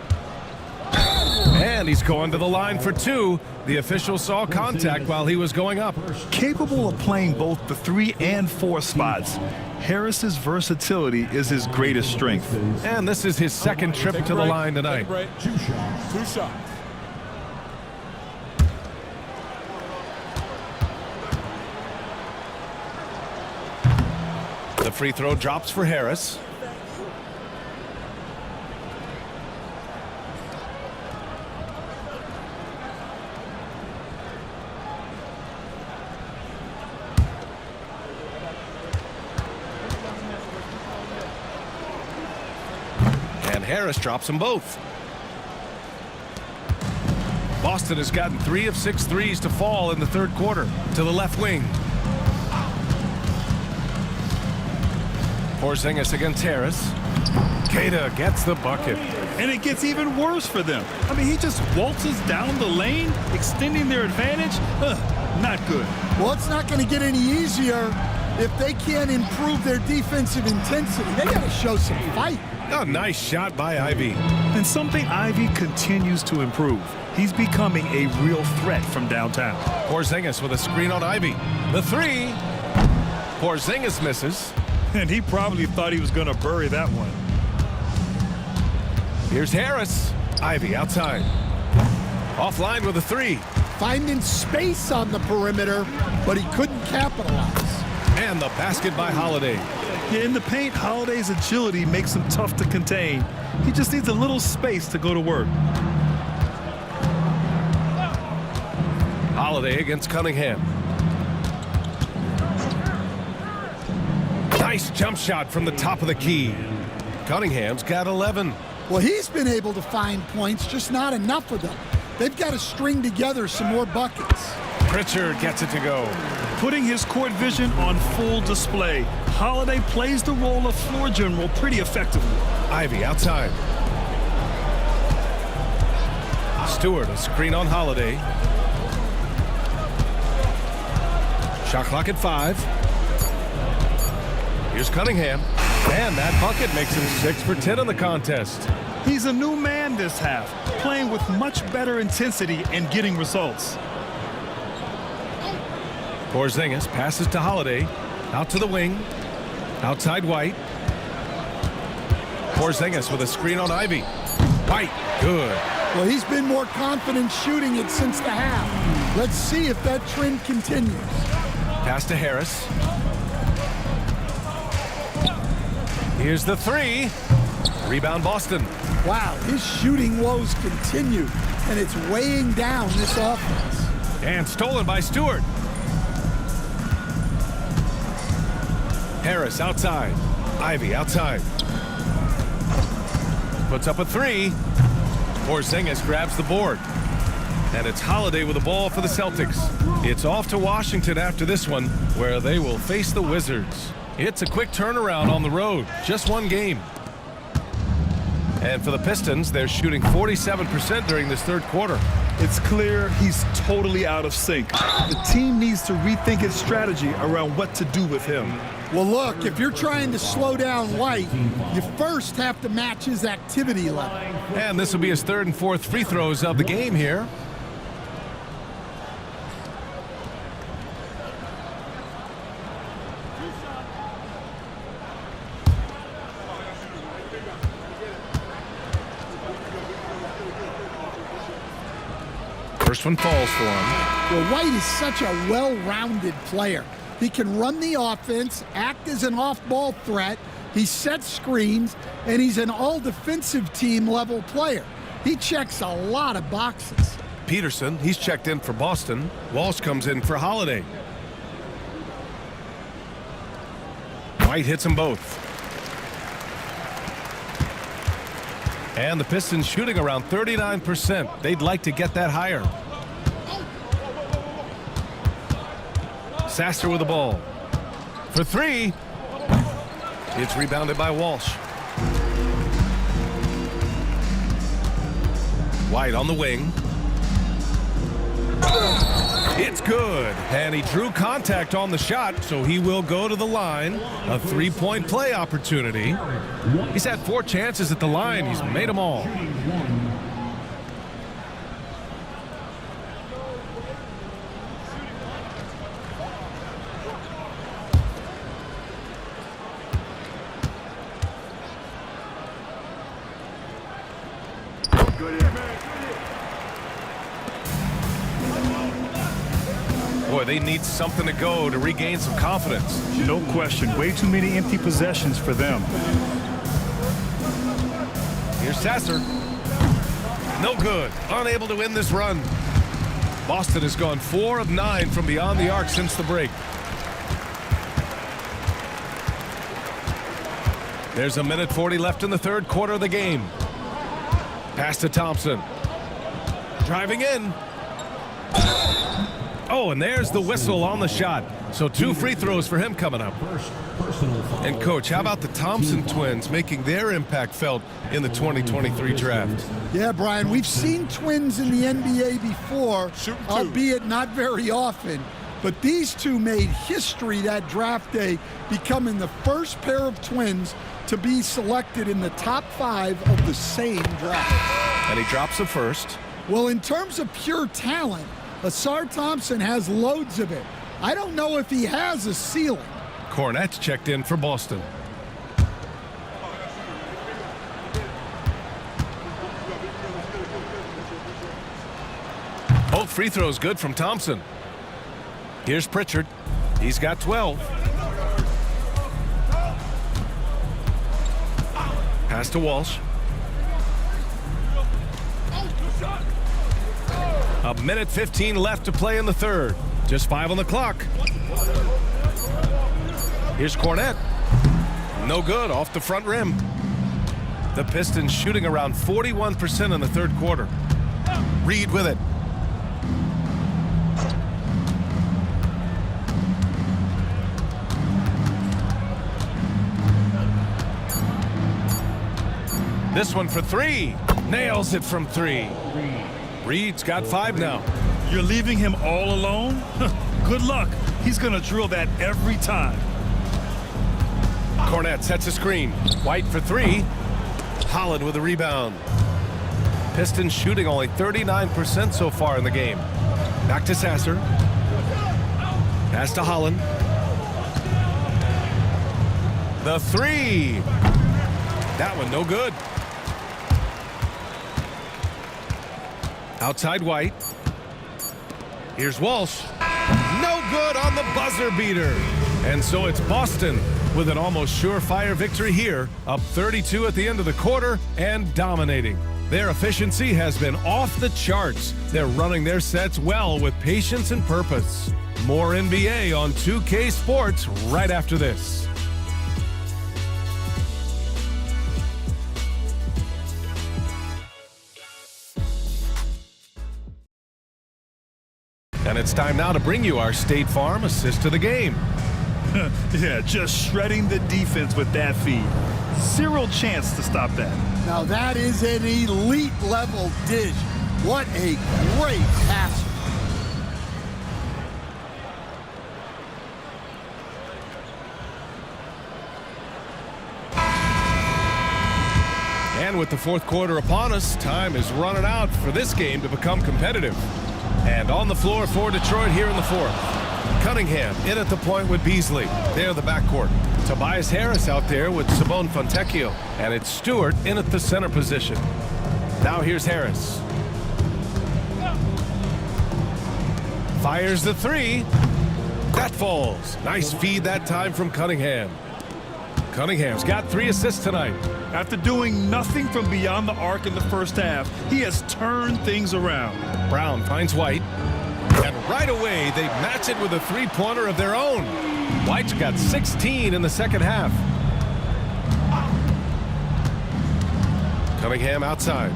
And he's going to the line for 2. The official saw contact while he was going up. Capable of playing both the 3 and 4 spots, Harris's versatility is his greatest strength. And this is his second trip to the line tonight. 2 shots. 2 shots. The free throw drops for Harris. And Harris drops them both. Boston has gotten 3 of 6 threes to fall in the third quarter. To the left wing. Porzingis against Harris. Cade gets the bucket. And it gets even worse for them. I mean, he just waltzes down the lane, extending their advantage. Not good. Well, it's not going to get any easier if they can't improve their defensive intensity. They got to show some fight. A nice shot by Ivy. And something Ivy continues to improve. He's becoming a real threat from downtown. Porzingis with a screen on Ivy. The 3. Porzingis misses. And he probably thought he was going to bury that one. Here's Harris. Ivy outside. Offline with a 3. Finding space on the perimeter, but he couldn't capitalize. And the basket by Holiday. Yeah, in the paint, Holiday's agility makes him tough to contain. He just needs a little space to go to work. Holiday against Cunningham. Nice jump shot from the top of the key. Cunningham's got 11. Well, he's been able to find points, just not enough of them. They've got to string together some more buckets. Pritchard gets it to go. Putting his court vision on full display, Holiday plays the role of floor general pretty effectively. Ivy outside. Stewart, a screen on Holiday. Shot clock at 5. Here's Cunningham. And that bucket makes him 6 for 10 in the contest. He's a new man this half, playing with much better intensity and getting results. Porzingis passes to Holiday. Out to the wing. Outside White. Porzingis with a screen on Ivy. White, good. Well, he's been more confident shooting it since the half. Let's see if that trend continues. Pass to Harris. Here's the 3. Rebound Boston. Wow, his shooting woes continue, and it's weighing down this offense. And stolen by Stewart. Harris outside. Ivy outside. Puts up a 3. Porzingis grabs the board. And it's Holiday with the ball for the Celtics. It's off to Washington after this one, where they will face the Wizards. It's a quick turnaround on the road. Just one game. And for the Pistons, they're shooting 47% during this third quarter. It's clear he's totally out of sync. The team needs to rethink its strategy around what to do with him. Well, look, if you're trying to slow down White, you first have to match his activity level. And this will be his 3rd and 4th free throws of the game here. First one falls for him. Well, White is such a well-rounded player. He can run the offense, act as an off-ball threat, he sets screens, and he's an all-defensive team level player. He checks a lot of boxes. Peterson, he's checked in for Boston. Walsh comes in for Holiday. White hits them both. And the Pistons shooting around 39%. They'd like to get that higher. Sasser with the ball. For 3. It's rebounded by Walsh. White on the wing. It's good. And he drew contact on the shot, so he will go to the line. A three-point play opportunity. He's had 4 chances at the line. He's made them all. Boy, they need something to go to regain some confidence. No question. Way too many empty possessions for them. Here's Sasser. No good. Unable to win this run. Boston has gone 4 of 9 from beyond the arc since the break. There's a minute 40 left in the third quarter of the game. Pass to Thompson. Driving in. Oh, and there's the whistle on the shot. So 2 free throws for him coming up. And, Coach, how about the Thompson twins making their impact felt in the 2023 draft? Yeah, Brian, we've seen twins in the NBA before, albeit not very often. But these two made history that draft day, becoming the first pair of twins to be selected in the top 5 of the same draft. And he drops the first. Well, in terms of pure talent, Asar Thompson has loads of it. I don't know if he has a ceiling. Cornette's checked in for Boston. Both free throws good from Thompson. Here's Pritchard. He's got 12. Pass to Walsh. A minute 15 left to play in the third. Just 5 on the clock. Here's Cornette. No good, off the front rim. The Pistons shooting around 41% in the third quarter. Reed with it. This one for 3. Nails it from 3. Reed's got 5 now. You're leaving him all alone? Good luck. He's going to drill that every time. Cornette sets a screen. White for 3. Holland with a rebound. Pistons shooting only 39% so far in the game. Back to Sasser. Pass to Holland. The 3. That one no good. Outside White. Here's Walsh. No good on the buzzer beater. And so it's Boston with an almost surefire victory here, up 32 at the end of the quarter and dominating. Their efficiency has been off the charts. They're running their sets well with patience and purpose. More NBA on 2K Sports right after this. And it's time now to bring you our State Farm assist to the game. Yeah, just shredding the defense with that feed. Zero chance to stop that. Now that is an elite level dish. What a great pass. And with the fourth quarter upon us, time is running out for this game to become competitive. And on the floor for Detroit here in the fourth. Cunningham in at the point with Beasley. They're the backcourt. Tobias Harris out there with Simone Fontecchio. And it's Stewart in at the center position. Now here's Harris. Fires the 3. That falls. Nice feed that time from Cunningham. Cunningham's got 3 assists tonight. After doing nothing from beyond the arc in the first half, he has turned things around. Brown finds White. And right away, they match it with a three-pointer of their own. White's got 16 in the second half. Cunningham outside.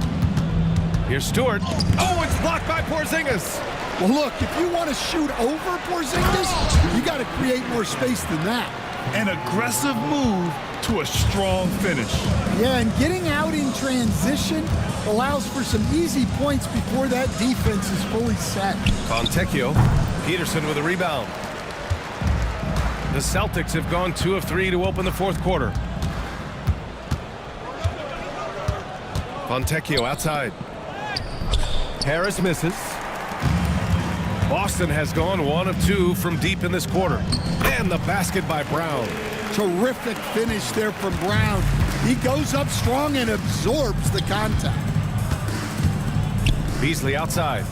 Here's Stewart. Oh, it's blocked by Porzingis. Well, look, if you want to shoot over Porzingis, you got to create more space than that. An aggressive move to a strong finish. Yeah, and getting out in transition allows for some easy points before that defense is fully set. Fontecchio. Peterson with a rebound. The Celtics have gone 2 of 3 to open the fourth quarter. Fontecchio outside. Harris misses. Boston has gone 1 of 2 from deep in this quarter. And the basket by Brown. Terrific finish there from Brown. He goes up strong and absorbs the contact. Beasley outside.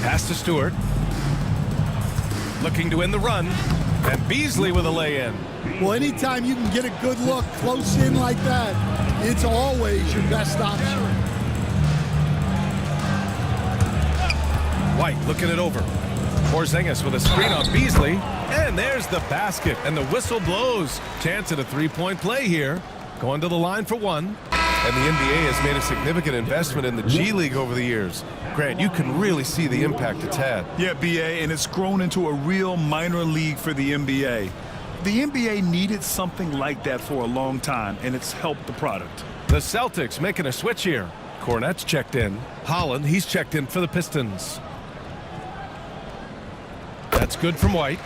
Pass to Stewart. Looking to win the run. And Beasley with a lay-in. Well, anytime you can get a good look close in like that, it's always your best option. White looking it over. Porzingis with a screen on Beasley. And there's the basket. And the whistle blows. Chance at a three-point play here. Going to the line for one. And the NBA has made a significant investment in the G League over the years. Grant, you can really see the impact it's had. Yeah, BA, and it's grown into a real minor league for the NBA. The NBA needed something like that for a long time, and it's helped the product. The Celtics making a switch here. Cornette's checked in. Holland, he's checked in for the Pistons. That's good from White.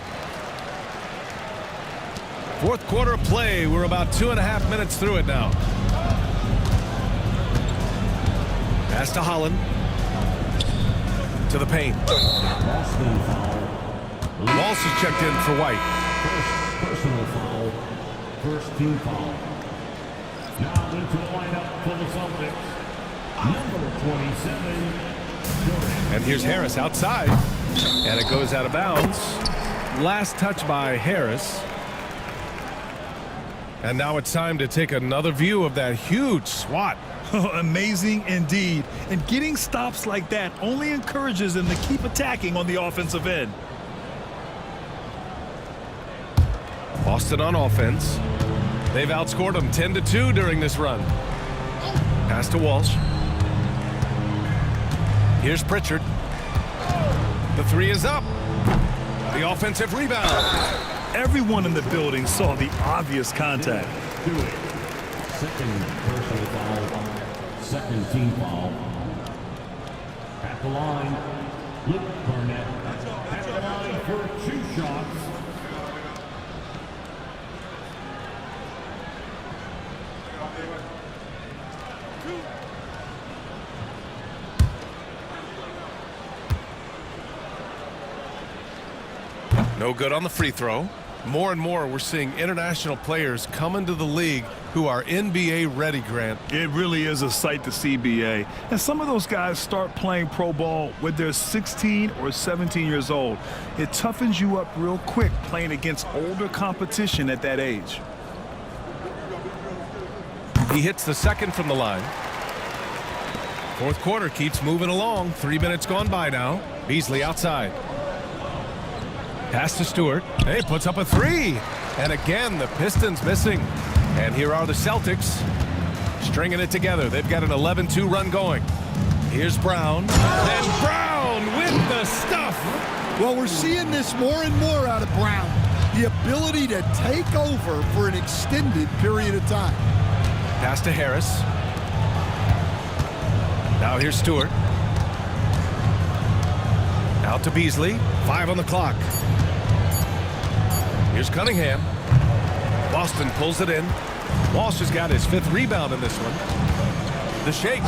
Fourth quarter play. We're about 2.5 minutes through it now. Pass to Holland. To the paint. Walsh is checked in for White. First personal foul. First team foul. Now into the lineup for the Celtics. Number 27. And here's Harris outside. And it goes out of bounds. Last touch by Harris. And now it's time to take another view of that huge swat. Amazing indeed. And getting stops like that only encourages them to keep attacking on the offensive end. Boston on offense. They've outscored them 10-2 during this run. Pass to Walsh. Here's Pritchard. The three is up. The offensive rebound. Everyone in the building saw the obvious contact. Second personal foul. Second team foul. At the line, Luke Barnett. At the line for 2 shots. No good on the free throw. More and more we're seeing international players come into the league who are NBA ready, Grant. It really is a sight to see, BA. And some of those guys start playing pro ball when they're 16 or 17 years old. It toughens you up real quick playing against older competition at that age. He hits the second from the line. Fourth quarter keeps moving along. 3 minutes gone by now. Beasley outside. Pass to Stewart. Hey, puts up a three. And again, the Pistons missing. And here are the Celtics stringing it together. They've got an 11-2 run going. Here's Brown. And Brown with the stuff. Well, we're seeing this more and more out of Brown. The ability to take over for an extended period of time. Pass to Harris. Now here's Stewart. Out to Beasley. 5 on the clock. Here's Cunningham. Boston pulls it in. Walsh has got his 5th rebound in this one. The shake.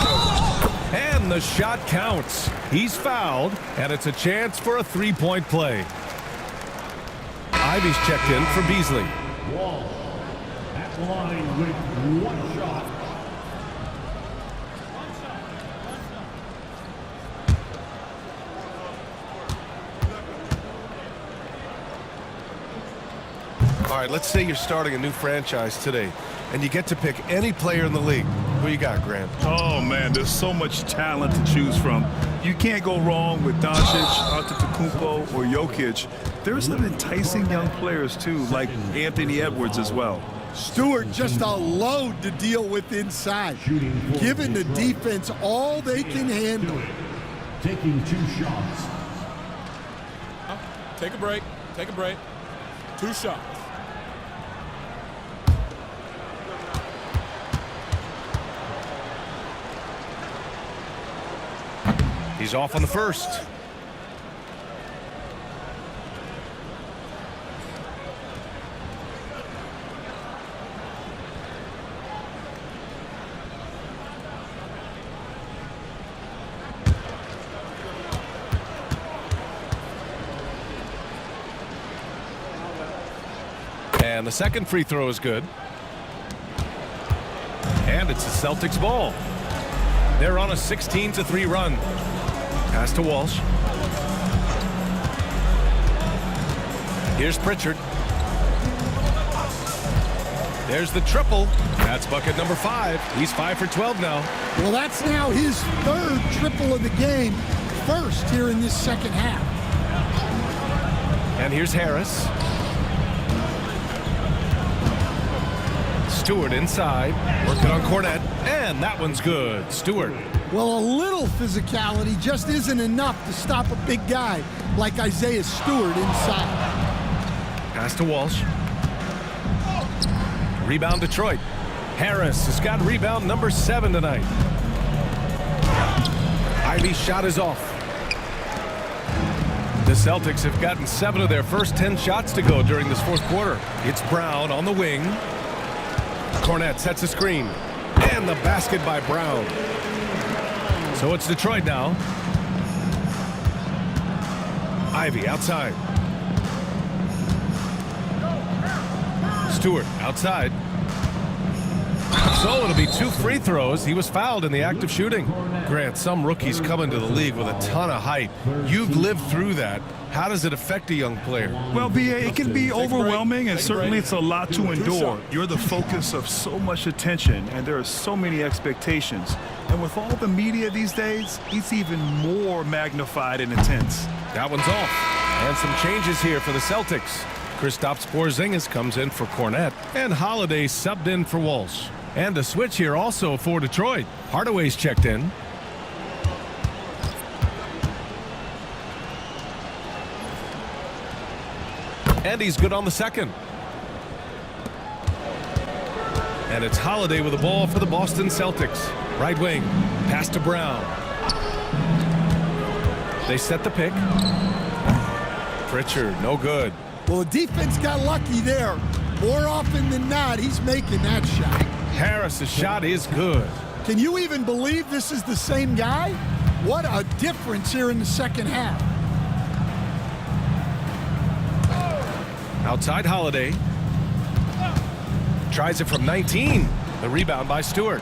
And the shot counts. He's fouled, and it's a chance for a 3-point play. Ivy's checked in for Beasley. Walsh at the line with 1 shot. All right, let's say you're starting a new franchise today, and you get to pick any player in the league. Who you got, Grant? Oh, man, there's so much talent to choose from. You can't go wrong with Doncic, Antetokounmpo, or Jokic. There's some enticing young players, too, like Anthony Edwards as well. Stewart just a load to deal with inside, giving the defense all they can handle. Taking 2 shots. Take a break. Take a break. 2 shots. He's off on the first. And the second free throw is good. And it's the Celtics ball. They're on a 16-3 run. Pass to Walsh. Here's Pritchard. There's the triple. That's bucket number 5. He's 5 for 12 now. Well, that's now his third triple of the game. First here in this second half. And here's Harris. Stewart inside, working on Cornette, and that one's good. Stewart. Well, a little physicality just isn't enough to stop a big guy like Isaiah Stewart inside. Pass to Walsh. Rebound Detroit. Harris has got rebound number 7 tonight. Ivey's shot is off. The Celtics have gotten 7 of their first 10 shots to go during this fourth quarter. It's Brown on the wing. Cornette sets a screen. And the basket by Brown. So it's Detroit now. Ivey outside. Stewart outside. So it'll be 2 free throws. He was fouled in the act of shooting. Grant, some rookies come into the league with a ton of hype. You've lived through that. How does it affect a young player? Well, BA, it can be overwhelming, and certainly it's a lot to endure. You're the focus of so much attention, and there are so many expectations. And with all the media these days, it's even more magnified and intense. That one's off. And some changes here for the Celtics. Kristaps Porzingis comes in for Cornette, and Holiday subbed in for Walsh. And a switch here also for Detroit. Hardaway's checked in. And he's good on the second. And it's Holiday with the ball for the Boston Celtics. Right wing. Pass to Brown. They set the pick. Pritchard, no good. Well, the defense got lucky there. More often than not, he's making that shot. Harris' shot is good. Can you even believe this is the same guy? What a difference here in the second half. Outside Holiday. Tries it from 19. The rebound by Stewart.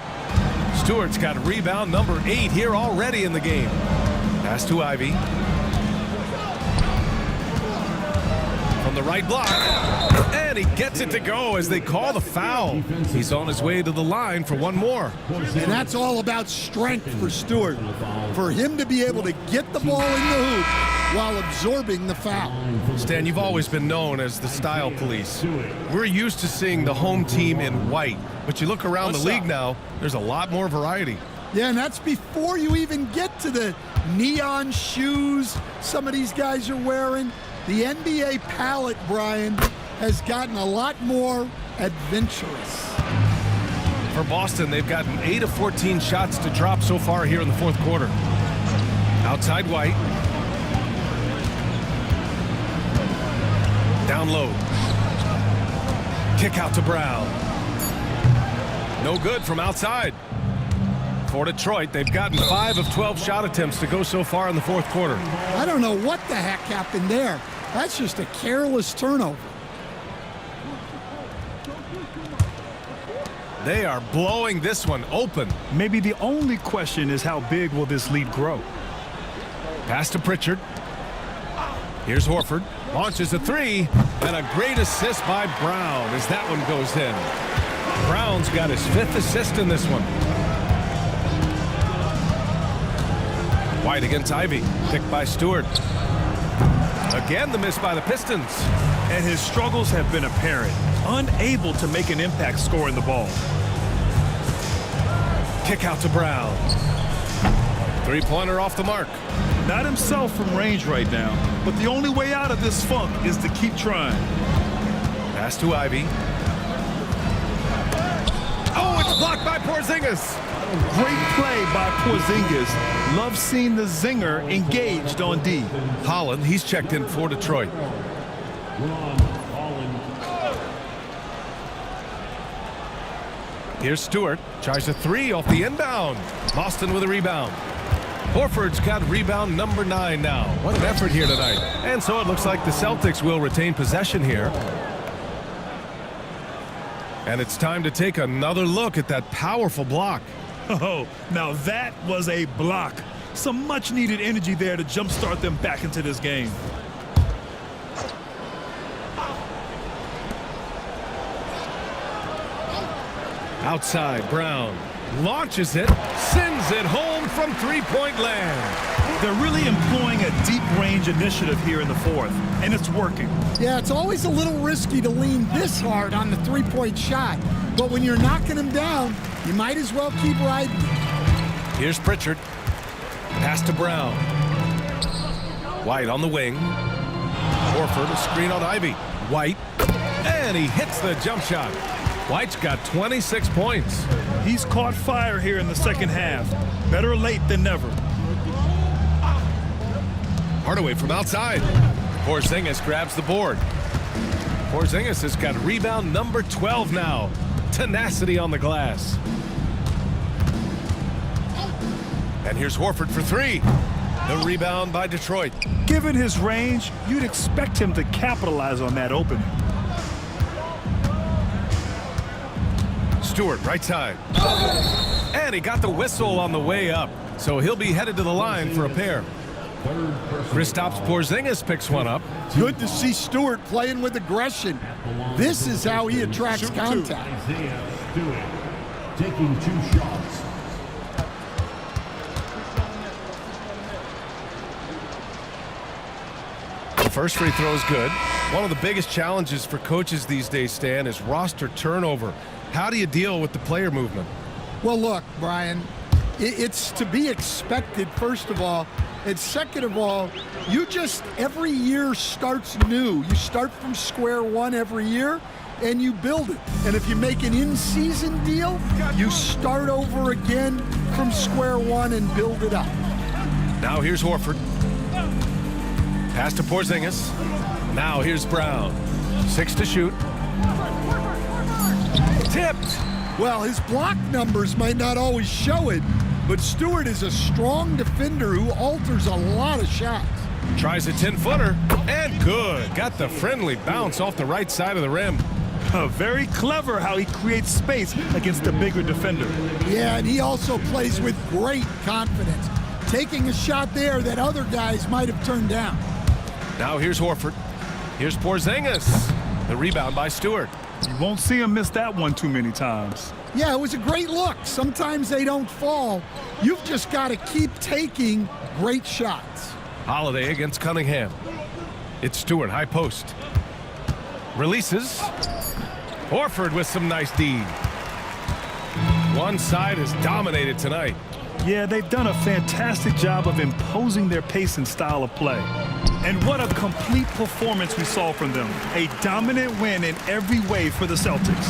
Stewart's got rebound number 8 here already in the game. Pass to Ivey. From the right block. And he gets it to go as they call the foul. He's on his way to the line for one more. And that's all about strength for Stewart. For him to be able to get the ball in the hoop while absorbing the foul. Stan, you've always been known as the style police. We're used to seeing the home team in white, but you look around the league now, there's a lot more variety. Yeah, and that's before you even get to the neon shoes some of these guys are wearing. The NBA palette, Brian, has gotten a lot more adventurous. For Boston, they've gotten 8 of 14 shots to drop so far here in the fourth quarter. Outside White. Down low. Kick out to Brown. No good from outside. For Detroit, they've gotten 5 of 12 shot attempts to go so far in the fourth quarter. I don't know what the heck happened there. That's just a careless turnover. They are blowing this one open. Maybe the only question is how big will this lead grow? Pass to Pritchard. Here's Horford. Launches a 3. And a great assist by Brown as that one goes in. Brown's got his 5th assist in this one. White against Ivey. Picked by Stewart. Again, the miss by the Pistons. And his struggles have been apparent. Unable to make an impact scoring the ball. Kick out to Brown. 3-pointer off the mark. Not himself from range right now, but the only way out of this funk is to keep trying. Pass to Ivey. Oh, it's Blocked by Porzingis. Great play by Porzingis. Love seeing the zinger engaged on D. Holland, he's checked in for Detroit. Here's Stewart. Tries a three off the inbound. Boston with a rebound. Horford's got rebound number 9 now. What an effort here tonight. And so it looks like the Celtics will retain possession here. And it's time to take another look at that powerful block. Oh, now that was a block. Some much-needed energy there to jumpstart them back into this game. Outside, Brown launches it, sends it home from three-point land. They're really employing a deep-range initiative here in the fourth, and it's working. Yeah, it's always a little risky to lean this hard on the three-point shot, but when you're knocking them down, you might as well keep riding. Here's Pritchard. Pass to Brown. White on the wing. Horford, a screen on Ivy. White, and he hits the jump shot. White's got 26 points. He's caught fire here in the second half. Better late than never. Hardaway from outside. Porzingis grabs the board. Porzingis has got rebound number 12 now. Tenacity on the glass. And here's Horford for 3. The rebound by Detroit. Given his range, you'd expect him to capitalize on that opening. Stewart, right side. And he got the whistle on the way up. So he'll be headed to the line for a pair. Kristaps Porzingis picks one up. Good to see Stewart playing with aggression. This is how he attracts contact. Stewart taking 2 shots. The first free throw is good. One of the biggest challenges for coaches these days, Stan, is roster turnover. How do you deal with the player movement? Well, look, Brian, it's to be expected, first of all. And second of all, you just, every year starts new. You start from square one every year, and you build it. And if you make an in-season deal, you start over again from square one and build it up. Now here's Horford. Pass to Porzingis. Now here's Brown. 6 to shoot. Tipped. Well, his block numbers might not always show it, but Stewart is a strong defender who alters a lot of shots. Tries a 10-footer, and good. Got the friendly bounce off the right side of the rim. Very clever how he creates space against the bigger defender. Yeah, and he also plays with great confidence, taking a shot there that other guys might have turned down. Now here's Horford. Here's Porzingis. The rebound by Stewart. You won't see him miss that one too many times. Yeah, it was a great look. Sometimes they don't fall. You've just got to keep taking great shots. Holiday against Cunningham. It's Stewart, high post. Releases. Horford with some nice D. One side is dominated tonight. Yeah, they've done a fantastic job of imposing their pace and style of play. And what a complete performance we saw from them. A dominant win in every way for the Celtics.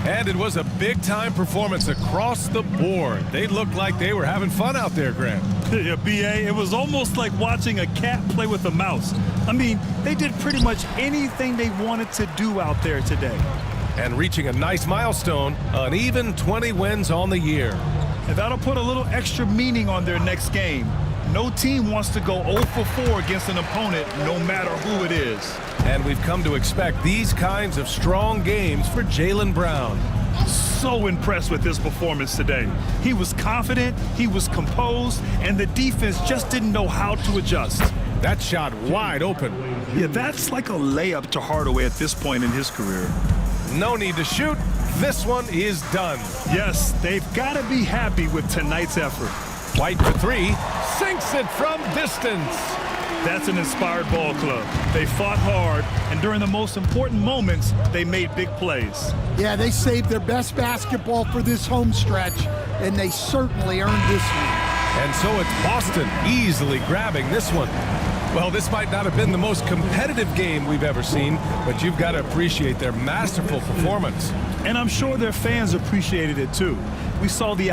And it was a big-time performance across the board. They looked like they were having fun out there, Grant. Yeah, B.A., it was almost like watching a cat play with a mouse. I mean, they did pretty much anything they wanted to do out there today. And reaching a nice milestone, an even 20 wins on the year. And that'll put a little extra meaning on their next game. No team wants to go 0 for 4 against an opponent, no matter who it is. And we've come to expect these kinds of strong games for Jaylen Brown. So impressed with his performance today. He was confident, he was composed, and the defense just didn't know how to adjust. That shot wide open. Yeah, that's like a layup to Hardaway at this point in his career. No need to shoot. This one is done. Yes, they've got to be happy with tonight's effort. White for 3, sinks it from distance. That's an inspired ball club. They fought hard, and during the most important moments, they made big plays. Yeah, they saved their best basketball for this home stretch, and they certainly earned this one. And so it's Boston easily grabbing this one. Well, this might not have been the most competitive game we've ever seen, but you've got to appreciate their masterful performance. And I'm sure their fans appreciated it too. We saw the